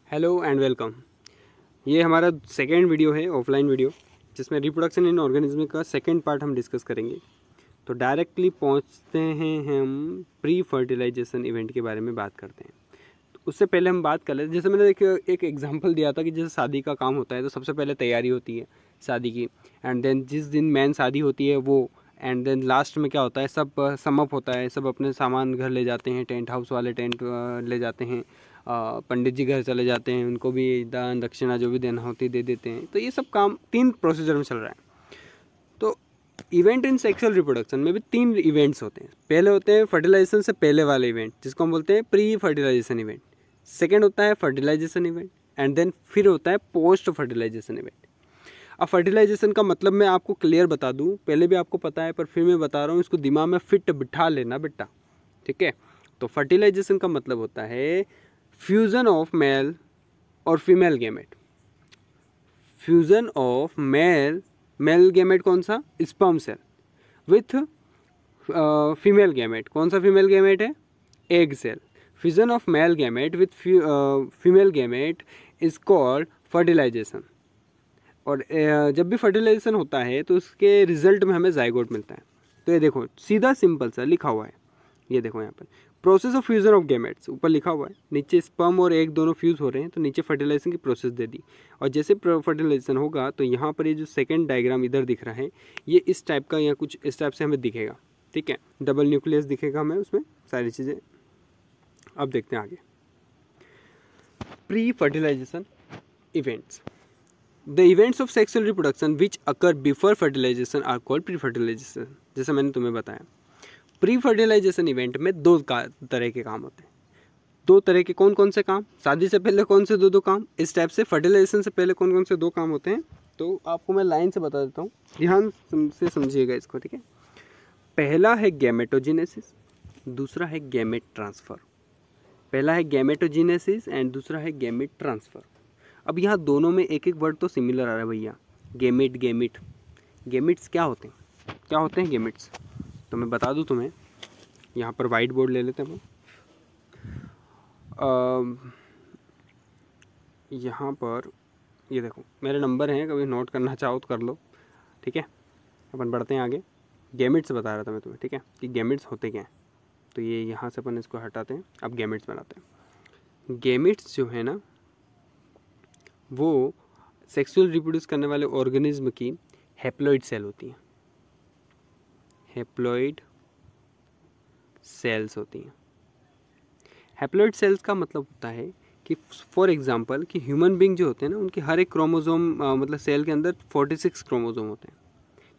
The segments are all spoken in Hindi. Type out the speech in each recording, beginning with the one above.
Hello and welcome. ये हमारा सेकेंड वीडियो है, ऑफलाइन वीडियो, जिसमें रिप्रोडक्शन इन ऑर्गेनिज्म का सेकेंड पार्ट हम डिस्कस करेंगे। तो डायरेक्टली पहुंचते हैं हम प्री फर्टिलाइजेशन इवेंट के बारे में बात करते हैं। तो उससे पहले हम बात कर लेते, जैसे मैंने एक एग्जांपल दिया था कि जैसे शादी का काम होता है तो सबसे पहले तैयारी होती है शादी की, एंड देन जिस दिन मेन शादी होती है वो, एंड देन लास्ट में क्या होता है, सब समअप होता है, सब अपने सामान घर ले जाते हैं, टेंट हाउस वाले टेंट ले जाते हैं, पंडित जी घर चले जाते हैं, उनको भी दान दक्षिणा जो भी देना होती है दे देते हैं। तो ये सब काम 3 प्रोसीजर में चल रहा है। तो इवेंट इन सेक्सुअल रिप्रोडक्शन में भी 3 इवेंट्स होते हैं। पहले होते हैं फर्टिलाइजेशन से पहले वाले इवेंट, जिसको हम बोलते हैं प्री फर्टिलाइजेशन इवेंट। सेकेंड होता है फर्टिलाइजेशन इवेंट, एंड देन फिर होता है पोस्ट फर्टिलाइजेशन इवेंट। अब फर्टिलाइजेशन का मतलब मैं आपको क्लियर बता दूं, पहले भी आपको पता है पर फिर मैं बता रहा हूँ, इसको दिमाग में फिट बिठा लेना बेटा, ठीक है। तो फर्टिलाइजेशन का मतलब होता है फ्यूजन ऑफ मेल और female gamete. Fusion of male gamete कौन सा, sperm cell, with female gamete. कौन सा फीमेल गैमेट है, egg cell. Fusion of male gamete with female gamete is called fertilisation. और जब भी फर्टिलाइजेशन होता है तो उसके रिजल्ट में हमें जाइगोट मिलता है। तो ये देखो सीधा सिंपल सा लिखा हुआ है, ये देखो यहाँ पर process of fusion of gametes ऊपर लिखा हुआ है, नीचे स्पर्म और एग दोनों फ्यूज हो रहे हैं, तो नीचे फर्टिलाइजेशन की प्रोसेस दे दी। और जैसे फर्टिलाइजेशन होगा तो यहाँ पर ये जो सेकंड डायग्राम इधर दिख रहा है, ये इस टाइप का या कुछ इस टाइप से हमें दिखेगा, ठीक है। डबल न्यूक्लियस दिखेगा हमें उसमें, सारी चीज़ें। अब देखते हैं आगे pre fertilisation events. The events of sexual reproduction which occur before fertilisation are called pre fertilisation. जैसे मैंने तुम्हें बताया, प्री फर्टिलाइजेशन इवेंट में तरह के काम होते हैं। 2 तरह के कौन कौन से काम, शादी से पहले कौन से 2 काम, इस टाइप से फर्टिलाइजेशन से पहले कौन कौन से 2 काम होते हैं। तो आपको मैं लाइन से बता देता हूँ, ध्यान से समझिएगा इसको, ठीक है। पहला है गैमेटोजेनेसिस, दूसरा है गैमेट ट्रांसफ़र। पहला है गैमेटोजेनेसिस एंड दूसरा है गैमेट ट्रांसफ़र। अब यहाँ दोनों में एक एक वर्ड तो सिमिलर आ रहा है भैया, गैमेट गैमेट। गैमेट्स क्या होते हैं गैमेट्स, तो मैं बता दूं तुम्हें। यहाँ पर वाइट बोर्ड ले लेते हैं हम। यहाँ पर ये देखो मेरे नंबर हैं, कभी नोट करना चाहो तो कर लो, ठीक है। अपन बढ़ते हैं आगे। गैमेट्स बता रहा था मैं तुम्हें, ठीक है, कि गैमेट्स होते क्या हैं। तो ये यहाँ से अपन इसको हटाते हैं, अब गैमेट्स बनाते हैं। गैमेट्स जो है ना, वो सेक्सुअल रिप्रोड्यूस करने वाले ऑर्गेनिज्म की हैप्लॉइड सेल होती हैं। हैप्लॉइड सेल्स होती हैं। हैप्लॉइड सेल्स का मतलब होता है कि फॉर एग्जांपल कि ह्यूमन बीइंग जो होते हैं ना, उनके हर एक क्रोमोसोम मतलब सेल के अंदर 46 क्रोमोसोम होते हैं,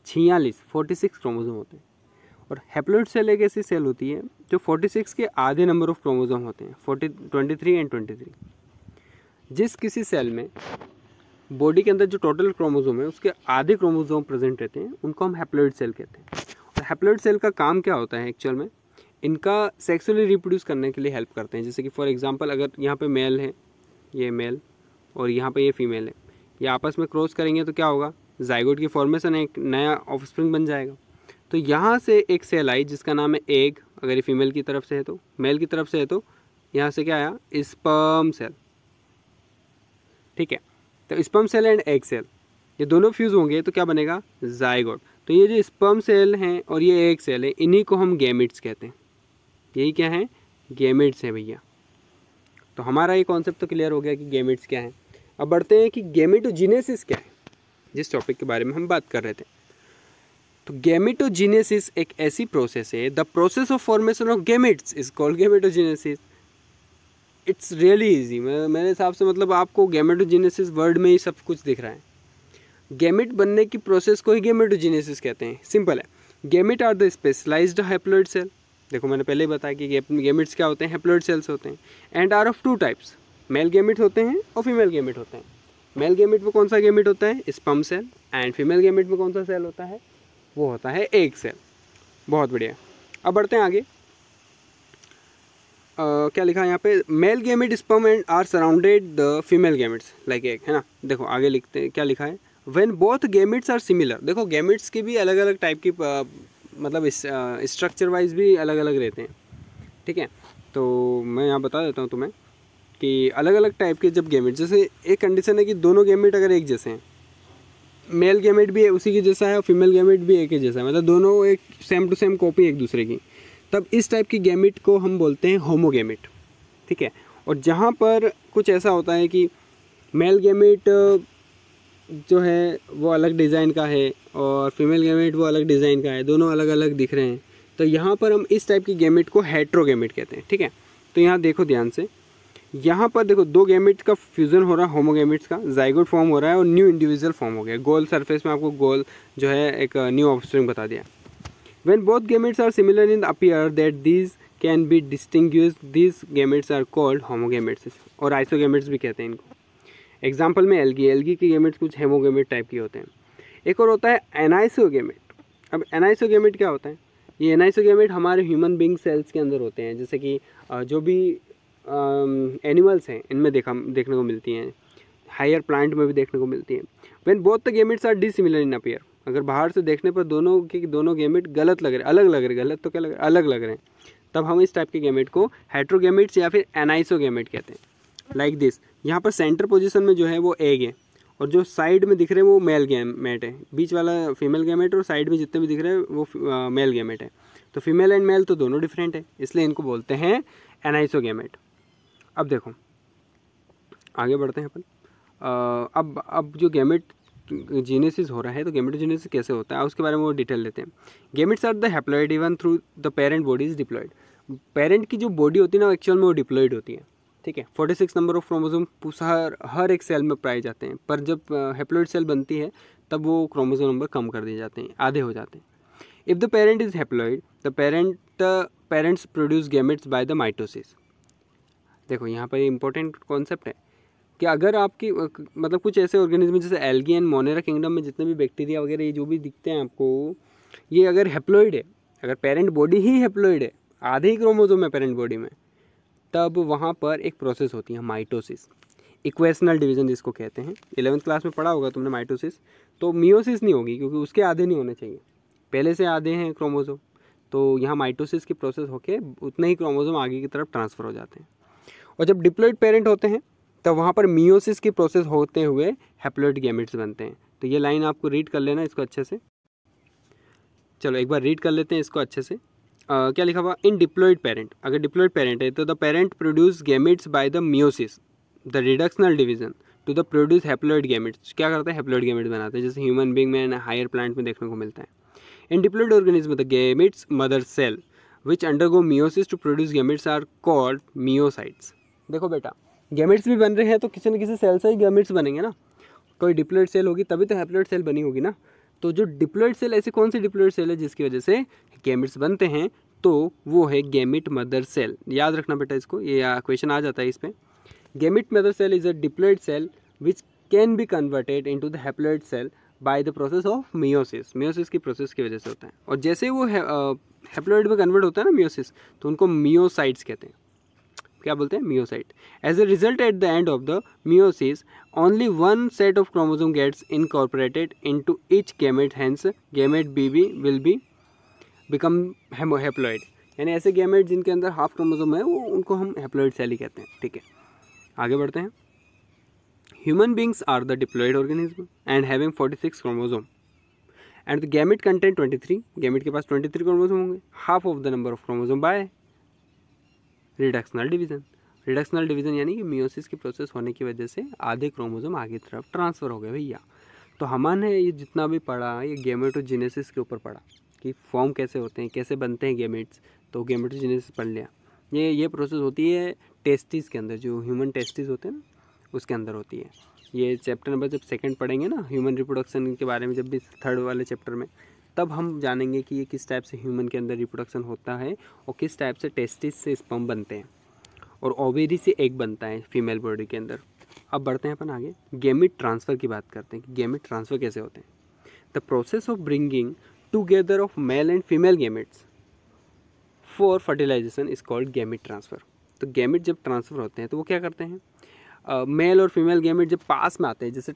46 क्रोमोसोम होते हैं। और हैप्लॉइड सेल एक ऐसी सेल होती है जो 46 के आधे नंबर ऑफ क्रोमोसोम होते हैं, 23 एंड 23। जिस किसी सेल में बॉडी के अंदर जो टोटल क्रोमोसोम है उसके आधे क्रोमोसोम प्रेजेंट रहते हैं, उनको हम हैप्लॉइड सेल कहते हैं। और हैप्लॉइड सेल का काम क्या होता है एक्चुअल में, इनका सेक्सुअली रिप्रोड्यूस करने के लिए हेल्प करते हैं। जैसे कि फॉर एग्जांपल अगर यहाँ पे मेल है, ये मेल, और यहाँ पे ये फीमेल है, ये आपस में क्रॉस करेंगे तो क्या होगा, जाइगोट की फॉर्मेशन, एक नया ऑफस्प्रिंग बन जाएगा। तो यहाँ से एक सेल आई जिसका नाम है एग, अगर ये फीमेल की तरफ से है तो, मेल की तरफ से है तो यहाँ से क्या आया, स्पर्म सेल, ठीक है। तो sperm cell and egg cell ये दोनों फ्यूज होंगे तो क्या बनेगा, जाइगोट। तो ये जो स्पर्म सेल हैं और ये एग सेल है, इन्हीं को हम गैमेट्स कहते हैं। यही क्या है, गैमेट्स हैं भैया। तो हमारा ये कॉन्सेप्ट तो क्लियर हो गया कि गैमेट्स क्या है। अब बढ़ते हैं कि गैमेटोजेनेसिस क्या है, जिस टॉपिक के बारे में हम बात कर रहे थे। तो गैमेटोजेनेसिस एक ऐसी प्रोसेस है, the process of formation of gametes is called gametogenesis. It's really easy, मेरे हिसाब से मतलब आपको गैमेटोजेनेसिस वर्ड में ही सब कुछ दिख रहा है। गैमेट बनने की प्रोसेस को ही गैमेटोजेनेसिस कहते हैं, सिंपल है। Gamete are the specialised haploid cell. देखो मैंने पहले ही बताया कि गैमेट्स क्या होते हैं, हैप्लॉइड सेल्स होते हैं। And are of 2 types, male gamete होते हैं और फीमेल गैमेट होते हैं। मेल गैमेट में कौन सा गैमेट होता है, sperm cell, and female gamete में कौन सा सेल होता है, वो होता है एग सेल। बहुत बढ़िया। अब बढ़ते हैं आगे। क्या लिखा है यहाँ पे, male gamete sperm and are surrounded the female gametes like egg, है ना। देखो आगे लिखते हैं, क्या लिखा है, when both gametes are similar. देखो गैमेट्स की भी अलग अलग टाइप की मतलब स्ट्रक्चर वाइज भी अलग अलग रहते हैं, ठीक है। तो मैं यहाँ बता देता हूँ तुम्हें कि अलग अलग टाइप के जब गैमेट, जैसे एक कंडीशन है कि दोनों गैमेट अगर एक जैसे हैं, मेल गैमेट भी उसी के जैसा है और फीमेल गैमेट भी एक ही जैसा है, मतलब दोनों एक सेम टू सेम कॉपी एक दूसरे की, तब इस टाइप की गैमेट को हम बोलते हैं होमोगैमेट, ठीक है। और जहाँ पर कुछ ऐसा होता है कि मेल गैमेट जो है वो अलग डिज़ाइन का है और फीमेल गैमेट वो अलग डिज़ाइन का है, दोनों अलग अलग दिख रहे हैं, तो यहाँ पर हम इस टाइप की गैमेट को हेट्रोगैमेट कहते हैं, ठीक है। तो यहाँ देखो ध्यान से, यहाँ पर देखो दो गैमेट का फ्यूज़न हो रहा है, होमोगैमेट्स का जाइगोट फॉर्म हो रहा है और न्यू इंडिविजुअल फॉर्म हो गया। गोल सरफेस में आपको गोल जो है एक न्यू ऑफस्प्रिंग बता दिया। When both gametes are similar in appear that these can be distinguished, these gametes are called homogametes, और आइसोगैमेट्स भी कहते हैं इनको। एग्जाम्पल में एल्गी के गैमेट्स कुछ हेमोगैमेट टाइप के होते हैं। एक और होता है एनाइसोगैमेट। अब एनाइसोगैमेट क्या होता है? ये एनाइसोगैमेट हमारे ह्यूमन बींग सेल्स के अंदर होते हैं, जैसे कि जो भी एनिमल्स हैं इनमें देखने को मिलती हैं, हायर प्लांट में भी देखने को मिलती हैं। When both the gametes are dissimilar in appear, अगर बाहर से देखने पर दोनों गैमेट गलत लग रहे, अलग लग रहे, गलत तो क्या लग रहे, अलग लग रहे हैं, तब हम इस टाइप के गैमेट को हेट्रोगैमेट्स या फिर एनाइसोगैमेट कहते हैं। लाइक दिस, यहाँ पर सेंटर पोजीशन में जो है वो एग है और जो साइड में दिख रहे हैं वो मेल गैमेट है, बीच वाला फीमेल गैमेट और साइड में जितने भी दिख रहे हैं वो मेल गैमेट है। तो फीमेल एंड मेल तो दोनों डिफरेंट है, इसलिए इनको बोलते हैं एनाइसोगैमेट। अब देखो आगे बढ़ते हैं अपन। अब जो गैमेट जीनेसिस हो रहा है, तो गैमेटोजेनेसिस कैसे होता है उसके बारे में वो डिटेल लेते हैं। Gametes are the haploid even through the parent body is diploid. Parent की जो बॉडी होती है ना एक्चुअल में वो डिप्लॉइड होती है, ठीक है। 46 नंबर ऑफ क्रोमोसोम हर एक सेल में पाए जाते हैं, पर जब हैप्लॉइड सेल बनती है तब वो क्रोमोसोम नंबर कम कर दिए जाते हैं, आधे हो जाते हैं। If the parent is haploid the parents produce gametes by the mitosis. देखो यहाँ पर इंपॉर्टेंट कॉन्सेप्ट है कि अगर आपकी मतलब कुछ ऐसे ऑर्गेनिज्म जैसे एल्गी एंड मोनेरा किंगडम में जितने भी बैक्टीरिया वगैरह ये जो भी दिखते हैं आपको, ये अगर हैप्लॉइड है, अगर पेरेंट बॉडी ही हैप्लॉइड है, आधे ही क्रोमोसोम है पेरेंट बॉडी में, तब वहाँ पर एक प्रोसेस होती है माइटोसिस, इक्वेशनल डिवीजन जिसको कहते हैं। 11th क्लास में पढ़ा होगा तुमने माइटोसिस। तो मियोसिस नहीं होगी क्योंकि उसके आधे नहीं होने चाहिए, पहले से आधे हैं क्रोमोसोम, तो यहाँ माइटोसिस की प्रोसेस होके उतने ही क्रोमोसोम आगे की तरफ ट्रांसफ़र हो जाते हैं। और जब डिप्लॉइड पेरेंट होते हैं तब वहाँ पर मियोसिस की प्रोसेस होते हुए हैप्लॉइड गैमेट्स बनते हैं। तो ये लाइन आपको रीड कर लेना इसको अच्छे से। चलो एक बार रीड कर लेते हैं इसको अच्छे से। क्या लिखा हुआ? इन डिप्लॉइड पेरेंट, अगर डिप्लॉइड पेरेंट है तो the parent produce gametes by the meiosis the reductional division to the produce haploid gametes. क्या करते हैं? हैप्लॉइड गैमेट्स बनाते हैं, जैसे ह्यूमन बींग में हायर प्लांट में देखने को मिलता है। In diploid organism the gametes mother cell which undergo meiosis to produce gametes are called meiocytes. देखो बेटा, गैमेट्स भी बन रहे हैं तो किसी न किसी सेल से ही गैमेट्स बनेंगे ना, कोई डिप्लॉइड सेल होगी तभी तो हैप्लॉइड सेल बनी होगी ना। तो जो डिप्लॉइड सेल, ऐसी कौन सी डिप्लॉइड सेल है जिसकी वजह से गैमेट्स बनते हैं, तो वो है गैमेट मदर सेल। याद रखना बेटा इसको, ये क्वेश्चन आ जाता है इस पर। Gamete mother cell is a diploid cell which can be converted into the haploid cell by the process of meiosis. Meiosis की प्रोसेस की वजह से होता है, और जैसे ही वो हैप्लॉइड में कन्वर्ट होता है ना मियोसिस, तो उनको मियोसाइट्स कहते हैं। क्या बोलते हैं? Meiocyte. As a result at the end of the meiosis only one set of chromosome gets incorporated into each gamete, hence gamete बीबी विल बी बिकम हैप्लॉइड। यानी ऐसे गैमेट जिनके अंदर हाफ क्रोमोसोम है वो उनको हम हैप्लॉइड सेल ही कहते हैं, ठीक है। आगे बढ़ते हैं। Human beings are the diploid organism and having 46 chromosome and the gamete content 23। Gamete के पास 23 क्रोमोसोम होंगे, half of the number of chromosome by reductional division. Reductional division यानी कि मियोसिस की प्रोसेस होने की वजह से आधे क्रोमोसोम आगे तरफ ट्रांसफ़र हो गए भैया। तो हमने ये जितना भी पढ़ा ये गैमेटोजेनेसिस के ऊपर पढ़ा कि फॉर्म कैसे होते हैं, कैसे बनते हैं गैमेट्स, तो गैमेटोजेनेसिस पढ़ लिया। ये प्रोसेस होती है टेस्टिस के अंदर, जो ह्यूमन टेस्टिस होते हैं ना उसके अंदर होती है। ये चैप्टर नंबर जब 2 पढ़ेंगे ना ह्यूमन रिप्रोडक्शन के बारे में, जब भी 3rd वाले चैप्टर में, तब हम जानेंगे कि ये किस टाइप से ह्यूमन के अंदर रिप्रोडक्शन होता है और किस टाइप से टेस्टिस से स्पर्म बनते हैं और ओवेरी से एग बनता है फीमेल बॉडी के अंदर। अब बढ़ते हैं अपन आगे, गैमेट ट्रांसफ़र की बात करते हैं कि गैमेट ट्रांसफ़र कैसे होते हैं। The process of bringing together of male and female gametes for fertilisation is called gamete transfer. तो गैमेट जब ट्रांसफ़र होते हैं तो वो क्या करते हैं, मेल और फीमेल गैमेट जब पास में आते हैं, जैसे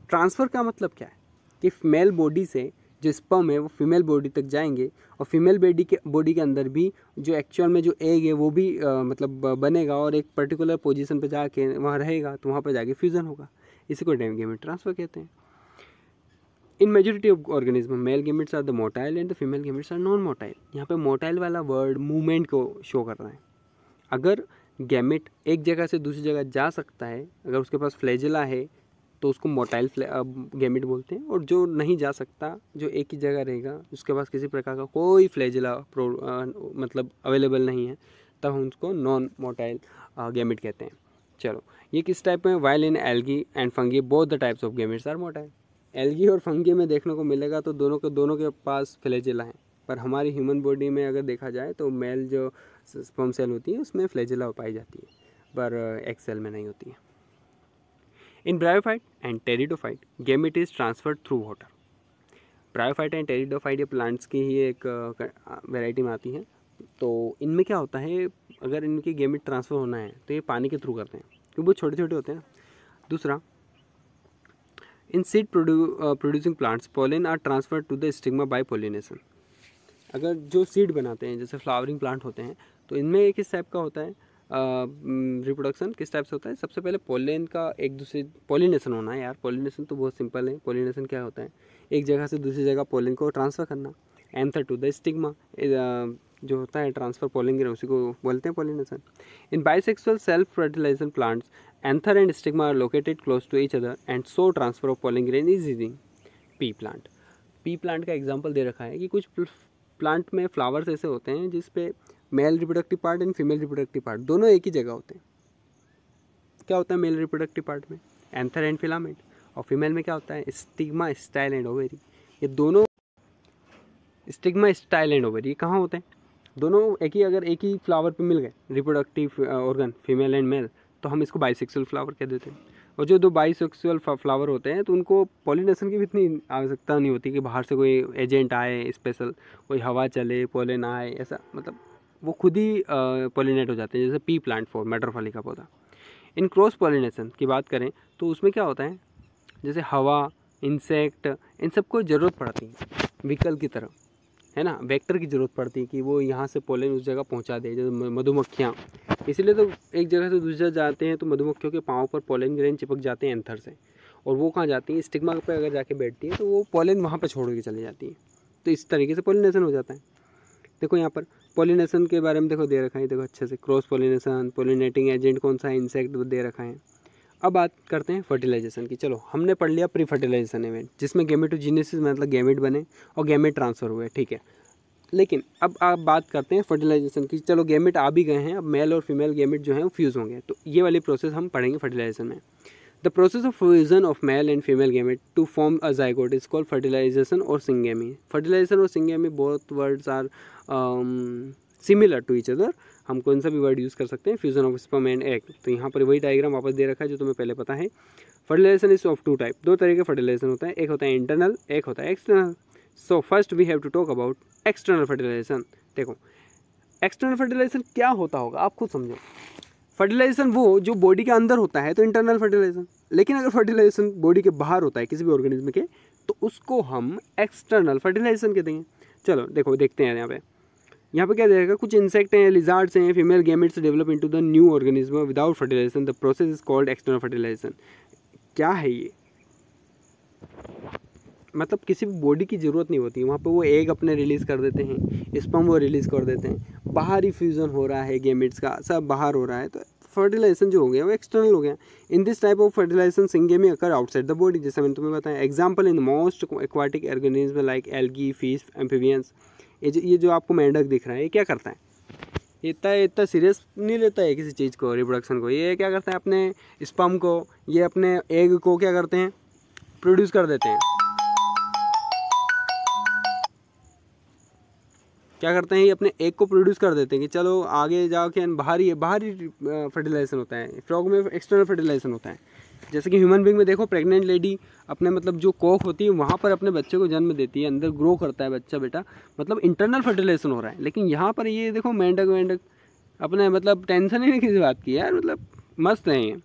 ट्रांसफ़र का मतलब क्या है कि मेल बॉडी से जो स्पर्म है वो फीमेल बॉडी तक जाएंगे और फीमेल बॉडी के अंदर भी जो एक्चुअल में जो एग है वो भी मतलब बनेगा और एक पर्टिकुलर पोजीशन पे जाके वहाँ रहेगा, तो वहाँ पे जाके फ्यूज़न होगा। इसी को गैमेट ट्रांसफ़र कहते हैं। In majority of organism male gametes are the motile and the female gametes are non motile. यहाँ पे मोटाइल वाला वर्ड मूवमेंट को शो कर रहा है। अगर गैमेट एक जगह से दूसरी जगह जा सकता है, अगर उसके पास फ्लैजेला है तो उसको मोटाइल गैमेट बोलते हैं, और जो नहीं जा सकता, जो एक ही जगह रहेगा, उसके पास किसी प्रकार का कोई फ्लैजेला मतलब अवेलेबल नहीं है, तब हम उसको नॉन मोटाइल गैमेट कहते हैं। चलो, ये किस टाइप में? While in algae and fungi both the types of gametes are motile. Algae और फंगी में देखने को मिलेगा तो दोनों के पास फ्लैजेला है, पर हमारी ह्यूमन बॉडी में अगर देखा जाए तो मेल जो स्पर्म सेल होती है उसमें फ्लैजेला पाई जाती है, पर एग सेल में नहीं होती है। In bryophyte and pteridophyte gamete is transferred through water. Bryophyte and pteridophyte ये प्लांट्स की ही एक वैरायटी में आती है। तो इनमें क्या होता है, अगर इनके गैमेट ट्रांसफ़र होना है तो ये पानी के थ्रू करते हैं, क्योंकि वो छोटे छोटे होते हैं ना। दूसरा, in seed producing plants pollen are transferred to the stigma by pollination. अगर जो सीड बनाते हैं, जैसे फ्लावरिंग प्लांट होते हैं, तो इनमें किस टाइप का होता है रिप्रोडक्शन, किस टाइप से होता है? सबसे पहले पोलन का एक दूसरे पॉलिनेशन होना है। यार पॉलिनेशन तो बहुत सिंपल है। पॉलिनेशन क्या होता है? एक जगह से दूसरी जगह पोलन को ट्रांसफ़र करना। एंथर टू द स्टिग्मा जो होता है ट्रांसफ़र पोलन ग्रेन, उसी को बोलते हैं pollination. In bisexual self fertilisation plants anther and stigma are located close to each other and so transfer of pollen grain is easy. Pea plant, pea plant का एग्जाम्पल दे रखा है कि कुछ प्लांट में फ्लावर्स ऐसे होते हैं जिस पे male reproductive part and female reproductive part दोनों एक ही जगह होते हैं। क्या होता है मेल रिप्रोडक्टिव पार्ट में? Anther and filament. और फीमेल में क्या होता है? Stigma, style and ovary. ये दोनों स्टिग्मा, स्टाइल एंड ओवेरी कहाँ होते हैं? दोनों अगर एक ही फ्लावर पे मिल गए reproductive organ female and male, तो हम इसको बाइसेक्सुअल फ्लावर कह देते हैं। और जो दो बाइसेक्सुअल फ्लावर होते हैं तो उनको पॉलिनेशन की भी इतनी आवश्यकता नहीं होती कि बाहर से कोई एजेंट आए स्पेशल, कोई हवा चले, पोलन आए, ऐसा मतलब वो खुद ही पॉलिनेट हो जाते हैं। जैसे पी प्लांट फॉर मैटरफली का पौधा। इन क्रॉस पॉलिनेशन की बात करें तो उसमें क्या होता है, जैसे हवा, इंसेक्ट, इन सबको ज़रूरत पड़ती है व्हीकल की तरह, है ना, वेक्टर की ज़रूरत पड़ती है कि वो यहाँ से पोलन उस जगह पहुँचा दे। जैसे मधुमक्खियाँ, इसलिए तो एक जगह से दूसरी जगह जाते हैं तो मधुमक्खियों के पाँव पर पोलन ग्रेन चिपक जाते हैं एंथर से, और वो कहाँ जाती है? स्टिग्मा पे अगर जाके बैठती है तो वो पोलन वहाँ पर छोड़ के चली जाती है। तो इस तरीके से पोलिनेशन हो जाता है। देखो यहाँ पर पोलिनेशन के बारे में देखो दे रखा है, देखो अच्छे से क्रॉस पोलिनेशन, पोलिनेटिंग एजेंट कौन सा है, इंसेक्ट दे रखा है। अब बात करते हैं फर्टिलाइजेशन की। चलो, हमने पढ़ लिया प्री फर्टिलाइजेशन इवेंट, जिसमें गैमेटोजेनेसिस मतलब गैमेट बने और गैमेट ट्रांसफ़र हुए, ठीक है। लेकिन अब आप बात करते हैं फर्टिलाइजेशन की। चलो, गैमेट आ भी गए हैं, अब मेल और फीमेल गैमेट जो हैं वो फ्यूज़ होंगे, तो ये वाली प्रोसेस हम पढ़ेंगे फर्टिलाइजेशन में। The process of fusion of male and female gamete to form a zygote is called fertilisation और सिंगेमी। फर्टिलाइजेशन और syngamy both words are similar to each other. हम कौन सा भी वर्ड यूज़ कर सकते हैं, fusion of sperm and egg. तो यहाँ पर वही डायग्राम वापस दे रखा है जो तुम्हें पहले पता है। Fertilisation is of two type, दो तरह के फर्टिलाइजेशन होता है, एक होता है इंटरनल, एक होता है external. So first we have to talk about external fertilisation. देखो, एक्सटर्नल फर्टिलाइजेशन क्या होता होगा, आप खुद समझो। फर्टिलाइजेशन वो जो बॉडी के अंदर होता है तो इंटरनल फर्टिलाइजेशन, लेकिन अगर फर्टिलाइजेशन बॉडी के बाहर होता है किसी भी ऑर्गेनिज्म के तो उसको हम एक्सटर्नल फर्टिलाइजेशन कहते हैं। चलो देखो, देखते हैं यहाँ पे क्या देगा, कुछ इंसेक्ट हैं, लिजार्ड्स हैं, female gametes develop into the new organism without fertilisation. The process is called external fertilisation. क्या है ये? मतलब किसी भी बॉडी की ज़रूरत नहीं होती, वहाँ पे वो एग अपने रिलीज़ कर देते हैं, स्पर्म वो रिलीज़ कर देते हैं, बाहर ही फ्यूज़न हो रहा है, गैमेट्स का सब बाहर हो रहा है, तो फर्टिलाइजेशन जो हो गया वो एक्सटर्नल हो गया। In this type of fertilisation syngamy occur outside the body, जैसे मैंने तुम्हें बताया। Example in most aquatic organism like algae, fish, amphibians. ये जो आपको मेंढक दिख रहा है, ये क्या करता है? इतना सीरियस नहीं लेता है किसी चीज़ को, रिप्रोडक्शन को। ये क्या करता है, अपने स्पर्म को, ये अपने एग को क्या करते हैं, प्रोड्यूस कर देते हैं। क्या करते हैं, ये अपने एग को प्रोड्यूस कर देते हैं कि चलो आगे जाके बाहरी फर्टिलाइजेशन होता है। फ्रॉग में एक्सटर्नल फर्टिलाइजेशन होता है। जैसे कि ह्यूमन बीइंग में देखो, प्रेग्नेंट लेडी अपने मतलब जो कोख होती है वहाँ पर अपने बच्चे को जन्म देती है, अंदर ग्रो करता है बच्चा बेटा, मतलब इंटरनल फर्टिलाइजेशन हो रहा है। लेकिन यहाँ पर ये देखो मेंढक अपने मतलब टेंशन ही नहीं किसी बात की यार, मतलब मस्त है ये।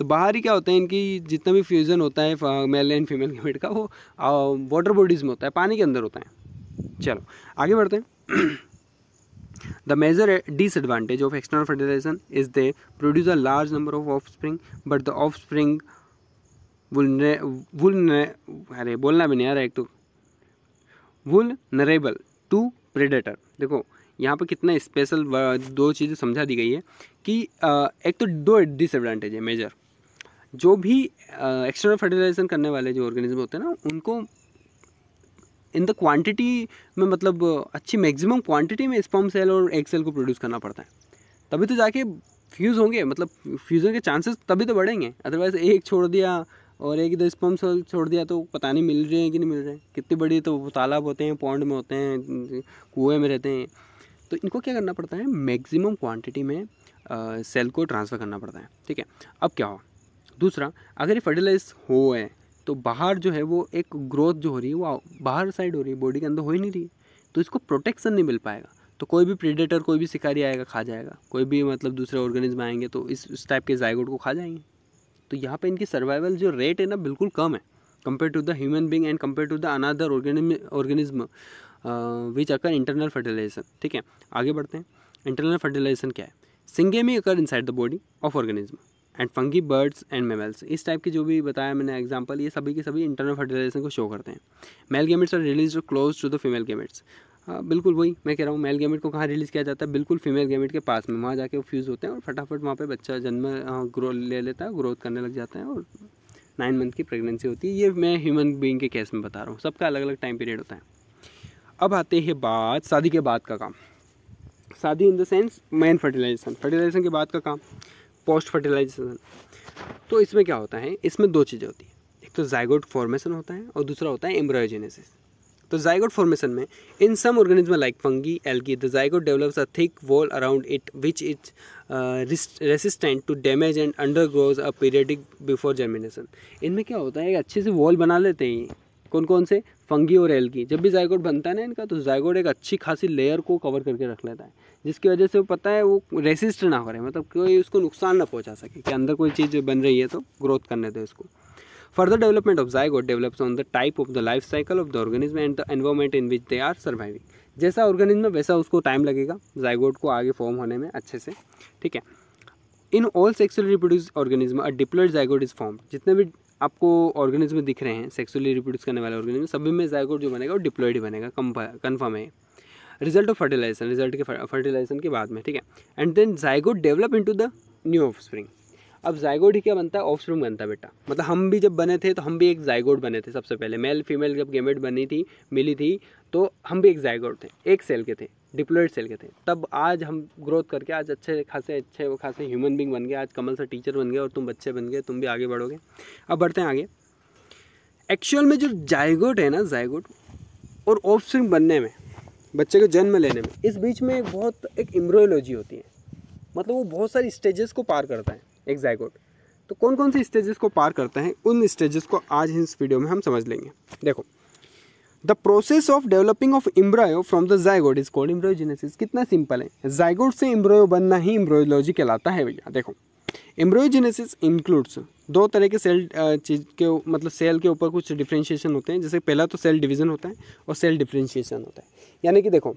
तो बाहर ही क्या होता है, इनकी जितना भी फ्यूज़न होता है मेल एंड फीमेल गैमेट का, वो वाटर बॉडीज़ में होता है, पानी के अंदर होता है। चलो आगे बढ़ते हैं। The major disadvantage of external fertilization is they produce a large number of offspring, but the offspring अरे बोलना भी नहीं आ रहा, एक तो vulnerable to predator। देखो यहाँ पर कितना स्पेशल दो चीज़ें समझा दी गई है कि एक तो दो डिसएडवांटेज है मेजर। जो भी एक्सटर्नल फर्टिलाइजेशन करने वाले जो ऑर्गेनिज्म होते हैं ना, उनको इन द क्वांटिटी में, मतलब अच्छी मैक्सिमम क्वांटिटी में स्पर्म सेल और एग सेल को प्रोड्यूस करना पड़ता है, तभी तो जाके फ्यूज़ होंगे, मतलब फ्यूज़न के चांसेस तभी तो बढ़ेंगे। अदरवाइज एक छोड़ दिया और एक इधर स्पर्म सेल छोड़ दिया तो पता नहीं मिल रहे हैं कि नहीं मिल रहे हैं। कितनी बड़ी तो तालाब होते हैं, पॉन्ड में होते हैं, कुएँ में रहते हैं, तो इनको क्या करना पड़ता है, मैक्सिमम क्वांटिटी में सेल को ट्रांसफ़र करना पड़ता है। ठीक है, अब क्या हो, दूसरा, अगर ये फर्टिलाइज हो है तो बाहर जो है वो एक ग्रोथ जो हो रही है वो बाहर साइड हो रही है, बॉडी के अंदर हो ही नहीं रही, तो इसको प्रोटेक्शन नहीं मिल पाएगा। तो कोई भी प्रेडेटर, कोई भी शिकारी आएगा खा जाएगा, कोई भी मतलब दूसरे ऑर्गेनिज्म आएंगे तो इस टाइप के जाइगोट को खा जाएंगे। तो यहाँ पे इनकी सर्वाइवल जो रेट है ना बिल्कुल कम है compare to the human being and compare to the another organism which occur internal fertilisation. ठीक है, आगे बढ़ते हैं। इंटरनल फर्टिलाइजेशन क्या है? Syngamy occur inside the body of organism and fungi, birds and mammals. इस टाइप की जो भी बताया मैंने एग्जांपल, ये सभी के सभी इंटरनल फर्टिलाइजेशन को शो करते हैं। Male gametes are release close to the female gametes. बिल्कुल वही मैं कह रहा हूँ, मेल गैमेट को कहाँ रिलीज़ किया जाता है? बिल्कुल फीमेल गैमेट के पास में, वहाँ जाके वो फ्यूज़ होते हैं और फटाफट वहाँ पे बच्चा जन्म ग्रो ले लेता है, ग्रोथ करने लग जाता है और 9 मंथ की प्रेगनेंसी होती है। ये मैं ह्यूमन बीइंग के केस में बता रहा हूँ, सबका अलग अलग टाइम पीरियड होता है। अब आते हैं बात शादी के बाद का काम। शादी in the sense men fertilisation, fertilisation के बाद का काम पोस्ट फर्टिलाइजेशन। तो इसमें क्या होता है, इसमें दो चीज़ें होती हैं, एक तो जाइगोट फॉर्मेशन होता है और दूसरा होता है एम्ब्रायोजेनेसिस। तो जाइगोट फॉर्मेशन में in some organism like fungi, algae, the zygote develops a thick wall around it which is resistant to damage and undergoes a periodic before germination. इनमें क्या होता है, अच्छे से वॉल बना लेते हैं। कौन कौन से? फंगी और एल्गी। जब भी जाइगोट बनता है ना इनका, तो जाइगोट एक अच्छी खासी लेयर को कवर करके रख लेता है, जिसकी वजह से वो पता है वो रेसिस्ट ना हो रहे, मतलब कोई उसको नुकसान ना पहुंचा सके, कि अंदर कोई चीज़ बन रही है तो ग्रोथ करने दो इसको। Further development of zygote develops on the type of the life cycle of the organism and the environment in which they are surviving. जैसा ऑर्गेनिज्म वैसा उसको टाइम लगेगा जाइगोट को आगे फॉर्म होने में अच्छे से। ठीक है, in all sexually reproduce organism a diploid zygote is form. जितने भी आपको ऑर्गेनिज्म दिख रहे हैं सेक्सुअली रिप्रोड्यूस करने वाले ऑर्गेनिज्म, सभी में जाइगोट जो बनेगा वो डिप्लॉयड ही बनेगा, कन्फर्म है। रिजल्ट ऑफ फर्टिलाइजेशन, रिजल्ट के फर्टिलाइजेशन के बाद में। ठीक है, and then zygote develop into the new offspring. अब जाइगोट ही क्या बनता है? ऑफस्प्रिंग बनता है बेटा। मतलब हम भी जब बने थे तो हम भी एक जाइगोट बने थे सबसे पहले। मेल फीमेल जब गैमेट बनी थी, मिली थी, तो हम भी एक जाइगोट थे, एक सेल के थे, डिप्लॉयड सेल के थे। तब आज हम ग्रोथ करके आज अच्छे खासे ह्यूमन बींग बन गए। आज कमल से टीचर बन गए और तुम बच्चे बन गए, तुम भी आगे बढ़ोगे। अब बढ़ते हैं आगे। एक्चुअल में जो जाइगोट है ना, जाइगोट और ऑफस्प्रिंग बनने में, बच्चे को जन्म लेने में, इस बीच में एक एम्ब्रियोलॉजी होती है। मतलब वो बहुत सारी स्टेजेस को पार करता है एक जाइगोट। तो कौन कौन सी स्टेजेस को पार करता है, उन स्टेजेस को आज इस वीडियो में हम समझ लेंगे। देखो, the process of developing of embryo from the zygote is called embryogenesis. कितना सिंपल है, जाइगोट से एम्ब्रायो बनना ही एम्ब्रायोलॉजी कहलाता है भैया। देखो, एम्ब्रायोजेनेसिस इंक्लूड्स दो तरह के सेल चीज़ के, मतलब सेल के ऊपर कुछ डिफ्रेंशिएशन होते हैं। जैसे पहला तो सेल डिवीज़न होता है और सेल डिफ्रेंशिएशन होता है। यानी कि देखो,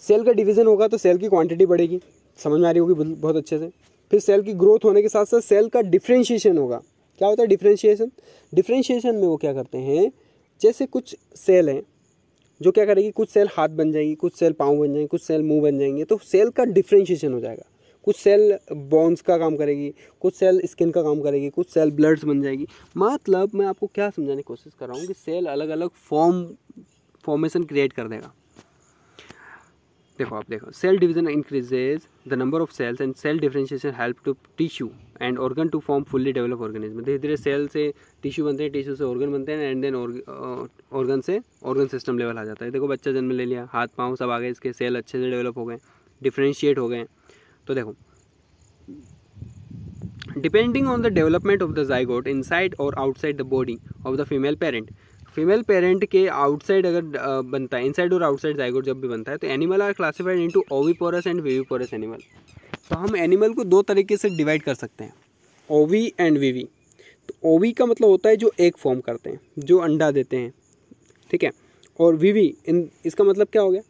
सेल का डिवीज़न होगा तो सेल की क्वांटिटी बढ़ेगी, समझ में आ रही होगी बहुत अच्छे से। फिर सेल की ग्रोथ होने के साथ साथ सेल का डिफ्रेंशिएशन होगा। क्या होता है डिफ्रेंशिएशन? डिफ्रेंशिएशन में वो क्या करते हैं, जैसे कुछ सेल हैं जो क्या करेगी, कुछ सेल हाथ बन जाएगी, कुछ सेल पाँव बन जाएंगे, कुछ सेल मुंह बन जाएंगे, तो सेल का डिफ्रेंशिएशन हो जाएगा। कुछ सेल बोन्स का काम करेगी, कुछ सेल स्किन का काम करेगी, कुछ सेल ब्लड्स बन जाएगी। मतलब मैं आपको क्या समझाने की कोशिश कर रहा हूँ कि सेल अलग अलग फॉर्मेशन क्रिएट कर देगा। देखो, आप देखो, cell division increases the number of cells and cell differentiation help to tissue and organ to form fully develop organism. धीरे धीरे सेल से टिश्यू बनते हैं, टिश्यू से ऑर्गन बनते हैं, एंड देन ऑर्गन से ऑर्गन सिस्टम लेवल आ जाता है। देखो, बच्चा जन्म ले लिया, हाथ पाँव सब आ गए, इसके सेल अच्छे से डेवलप हो गए, डिफ्रेंशिएट हो गए। तो देखो, depending on the development of the zygote inside और outside the body of the female parent, female parent के आउटसाइड अगर बनता है, इनसाइड और आउटसाइड जाइगोट जब भी बनता है, तो animal are classified into oviparous and viviparous animal. तो हम एनिमल को दो तरीके से डिवाइड कर सकते हैं। ओवी एंड वीवी। तो ओवी का मतलब होता है जो एग फॉर्म करते हैं, जो अंडा देते हैं, ठीक है। और वीवी इसका मतलब क्या हो गया,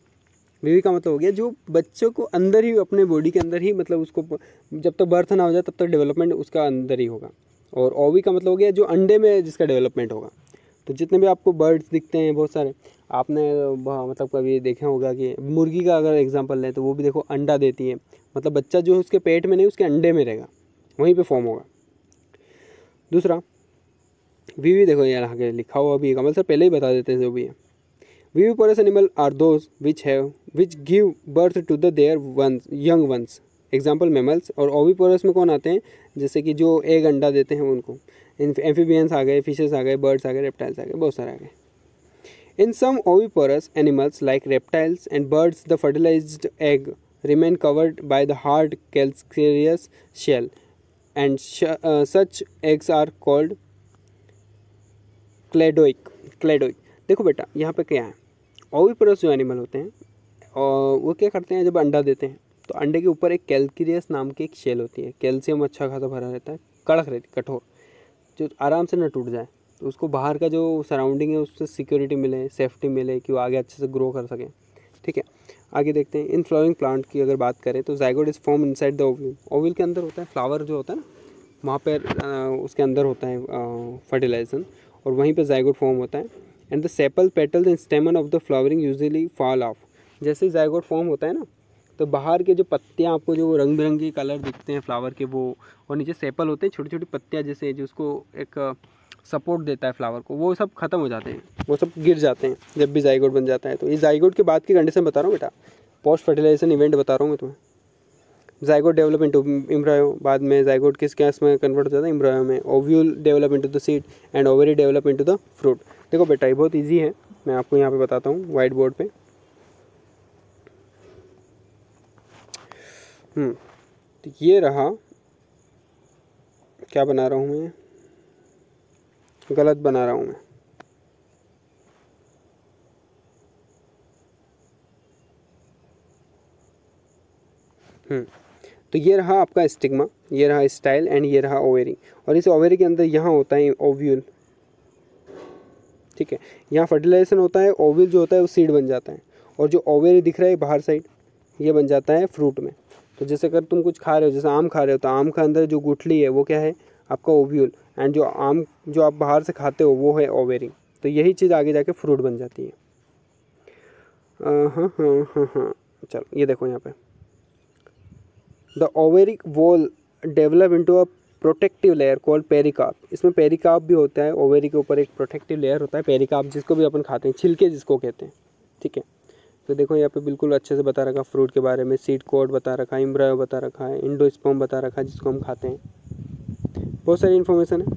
वीवी का मतलब हो गया जो बच्चों को अंदर ही, अपने बॉडी के अंदर ही, मतलब उसको जब तक बर्थ ना हो जाए तब तक डेवलपमेंट उसका अंदर ही होगा। और ओवी का मतलब हो गया जो अंडे में जिसका डेवलपमेंट होगा। तो जितने भी आपको बर्ड्स दिखते हैं बहुत सारे, आपने मतलब कभी देखा होगा कि मुर्गी का अगर एग्जांपल लें तो वो भी देखो अंडा देती है, मतलब बच्चा जो है उसके पेट में नहीं, उसके अंडे में रहेगा, वहीं पे फॉर्म होगा। दूसरा वीवी, देखो यहाँ आगे लिखा हुआ भी है, कमल सर पहले ही बता देते हैं जो भी है। Viviparous animal are those which give birth to the their ones young ones, example mammals. और ओविपोरस में कौन आते हैं, जैसे कि जो एग अंडा देते हैं उनको, एम्फीबियंस आ गए, फिशेस आ गए, बर्ड्स आ गए, रेप्टाइल्स आ गए, बहुत सारे आ गए। In some oviparous animals like reptiles and birds the fertilised egg remain covered by the hard calcareous shell and such eggs are called क्लेडोइक। देखो बेटा यहाँ पे क्या है, ओविपोरस जो एनिमल होते हैं और वो क्या करते हैं, जब अंडा देते हैं तो अंडे के ऊपर एक कैल्केरियस नाम की एक शेल होती है, कैल्शियम अच्छा खासा भरा रहता है, कड़क रहती है, कठोर, जो आराम से ना टूट जाए, तो उसको बाहर का जो सराउंडिंग है उससे सिक्योरिटी मिले, सेफ्टी मिले कि वो आगे अच्छे से ग्रो कर सके, ठीक है। आगे देखते हैं, इन फ्लावरिंग प्लांट की अगर बात करें तो zygote is form inside the ovule. Ovule के अंदर होता है फ्लावर जो होता है ना, वहाँ पर उसके अंदर होता है फर्टिलाइजेशन, और वहीं पे जाइगोट फॉर्म होता है। And the sepal petals and स्टेमन of the flowering usually fall of. जैसे ही जाइगोट फॉर्म होता है ना, तो बाहर के जो पत्तियाँ आपको जो रंग बिरंगी कलर दिखते हैं फ्लावर के वो, और नीचे सेपल होते हैं छोटी छोटी पत्तियाँ जैसे, जो उसको एक सपोर्ट देता है फ्लावर को, वो सब खत्म हो जाते हैं, वो सब गिर जाते हैं जब भी जाइगोट बन जाता है। तो ये जाइगोट के बाद की कंडीशन बता रहा हूँ बेटा, पोस्ट फर्टिलाइजेशन इवेंट बता रहा हूँ मैं तुम्हें। जाइगोट डेवलप इनटू एम्ब्रायो, बाद में जाइगोट किस गैस में कन्वर्ट हो जाता है, एम्ब्रायो में। Ovule develop into the seed and ovary develop into the fruit. देखो बेटा ये बहुत इजी है, मैं आपको यहाँ पे बताता हूँ व्हाइट बोर्ड पे। तो ये रहा, क्या बना रहा हूँ मैं, गलत बना रहा हूँ मैं, तो ये रहा आपका स्टिग्मा, ये रहा स्टाइल, एंड ये रहा ओवेरी। और इस ओवेरी के अंदर यहाँ होता है ओव्यूल, ठीक है। यहाँ फर्टिलाइजेशन होता है, ओव्यूल जो होता है वो सीड बन जाता है, और जो ओवेरी दिख रहा है बाहर साइड, ये बन जाता है फ्रूट में। तो जैसे अगर तुम कुछ खा रहे हो, जैसे आम खा रहे हो, तो आम के अंदर जो गुठली है वो क्या है, आपका ओव्यूल, एंड जो आम जो आप बाहर से खाते हो वो है ओवेरी। तो यही चीज़ आगे जाके फ्रूट बन जाती है। हाँ, चलो ये देखो यहाँ पे, the ovaric wall develop into a protective layer called pericarp. इसमें पेरिकार्प भी होता है, ओवेरी के ऊपर एक प्रोटेक्टिव लेयर होता है पेरिकार्प, जिसको भी अपन खाते हैं, छिलके जिसको कहते हैं, ठीक है। तो देखो यहाँ पे बिल्कुल अच्छे से बता रखा फ्रूट के बारे में, सीड कोड बता रखा है, एम्ब्रायो बता रखा है, इंडोस्पर्म बता रखा है जिसको हम खाते हैं, बहुत सारी इन्फॉर्मेशन है।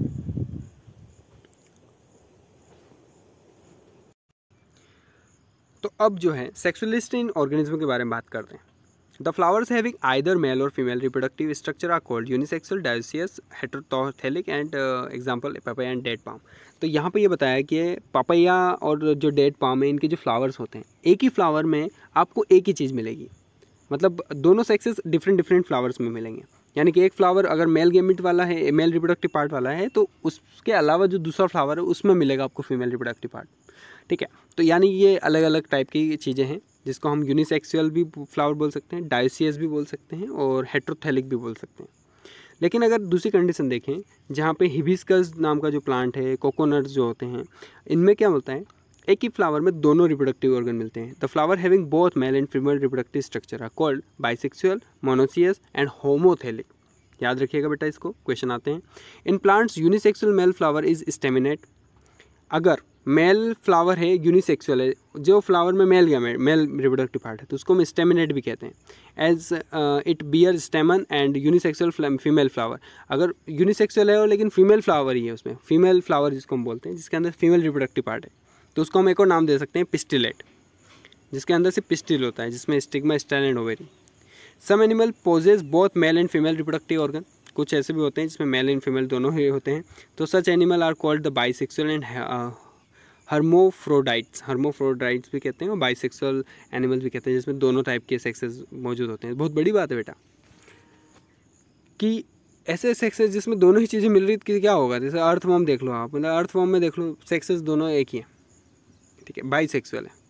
तो अब जो है सेक्सुअलिस्ट इन ऑर्गेनिज्म के बारे में बात करते हैं। The flowers having either male और female reproductive structure are called unisexual, dioecious, heterothallic and example papaya and date palm. तो यहाँ पे ये बताया कि पपाया और जो डेट पाम है, इनके जो फ्लावर्स होते हैं, एक ही फ्लावर में आपको एक ही चीज़ मिलेगी, मतलब दोनों सेक्सेस डिफरेंट डिफरेंट फ्लावर्स में मिलेंगे। यानी कि एक फ्लावर अगर मेल गेमिट वाला है, मेल रिप्रोडक्टिव पार्ट वाला है, तो उसके अलावा जो दूसरा फ्लावर है उसमें मिलेगा आपको फीमेल रिप्रोडक्टिव पार्ट, ठीक है। तो यानी ये अलग अलग टाइप की चीज़ें हैं, जिसको हम यूनिसेक्सुअल भी फ्लावर बोल सकते हैं, डायोसियस भी बोल सकते हैं, और हेटेरोथैलिक भी बोल सकते हैं। लेकिन अगर दूसरी कंडीशन देखें, जहाँ पे हिबिस्कस नाम का जो प्लांट है, कोकोनट्स जो होते हैं, इनमें क्या होता है, एक ही फ्लावर में दोनों रिप्रोडक्टिव ऑर्गन मिलते हैं। The flower having both male and female reproductive structure are called bisexual, monoecious and homothallic. याद रखिएगा बेटा, इसको क्वेश्चन आते हैं। In plants unisexual male flower is staminate. अगर मेल फ्लावर है, यूनिसेक्सुअल है, जो फ्लावर में मेल रिप्रोडक्टिव पार्ट है, तो उसको हम स्टेमिनेट भी कहते हैं। As it bear stamen and unisexual female flower. अगर यूनिसेक्सुअल है और लेकिन फीमेल फ्लावर ही है, उसमें फीमेल फ्लावर जिसको हम बोलते हैं, जिसके अंदर फीमेल रिप्रोडक्टिव पार्ट है, तो उसको हम एक और नाम दे सकते हैं पिस्टिलेट, जिसके अंदर से पिस्टिल होता है, जिसमें stigma, style and ovary. Some animal possess both male and female reproductive organ. कुछ ऐसे भी होते हैं जिसमें मेल एंड फीमेल दोनों ही होते हैं। तो such animal are called the bisexual and hermaphrodites भी कहते हैं, और बाइसेक्सुअल एनिमल्स भी कहते हैं, जिसमें दोनों टाइप के सेक्सेस मौजूद होते हैं। बहुत बड़ी बात है बेटा कि ऐसे सेक्सेस जिसमें दोनों ही चीज़ें मिल रही थी क्या होगा, जैसे अर्थवॉर्म देख लो आप, मतलब अर्थवॉर्म में देख लो सेक्सेस दोनों एक ही है, ठीक है, बाइसेक्सुअल है।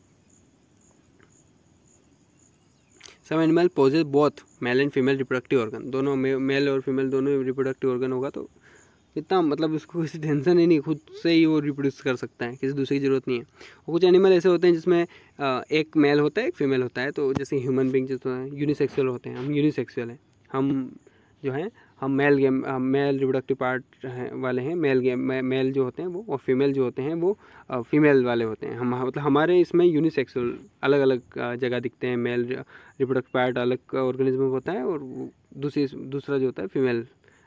Some animal possess both male and female reproductive organ, दोनों मेल और फीमेल दोनों रिप्रोडक्टिव ऑर्गन होगा तो इतना मतलब उसको किसी टेंशन ही नहीं, खुद से ही वो रिप्रोड्यूस कर सकता है, किसी दूसरे की ज़रूरत नहीं है। और कुछ एनिमल ऐसे होते हैं जिसमें एक मेल होता है एक फीमेल होता है, तो जैसे ह्यूमन बींग जो है यूनिसेक्सुअल होते हैं, हम यूनिसेक्सुअल हैं, हम जो हैं हम मेल रिप्रोडक्टिव पार्ट वाले हैं, मेल जो होते हैं वो, और फीमेल जो होते हैं वो फीमेल वाले होते हैं। हम मतलब हमारे इसमें यूनिसेक्सुअल अलग अलग जगह दिखते हैं, मेल रिप्रोडक्टिव पार्ट अलग ऑर्गेनिज्म में होता है और दूसरा जो होता है फीमेल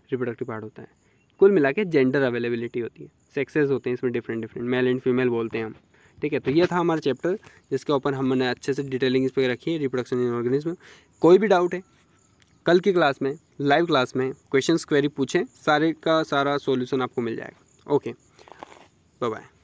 रिप्रोडक्टिव पार्ट होता है। कुल मिला के जेंडर अवेलेबिलिटी होती है, सेक्सेस होते हैं इसमें डिफरेंट मेल एंड फीमेल बोलते हैं हम, ठीक है। तो ये था हमारा चैप्टर जिसके ऊपर हमने अच्छे से डिटेलिंग इस पर रखी है, रिप्रोडक्शन इन ऑर्गेनिज्म। कोई भी डाउट है कल की क्लास में, लाइव क्लास में क्वेश्चंस क्वेरी पूछें, सारे का सारा सॉल्यूशन आपको मिल जाएगा। Okay, bye bye.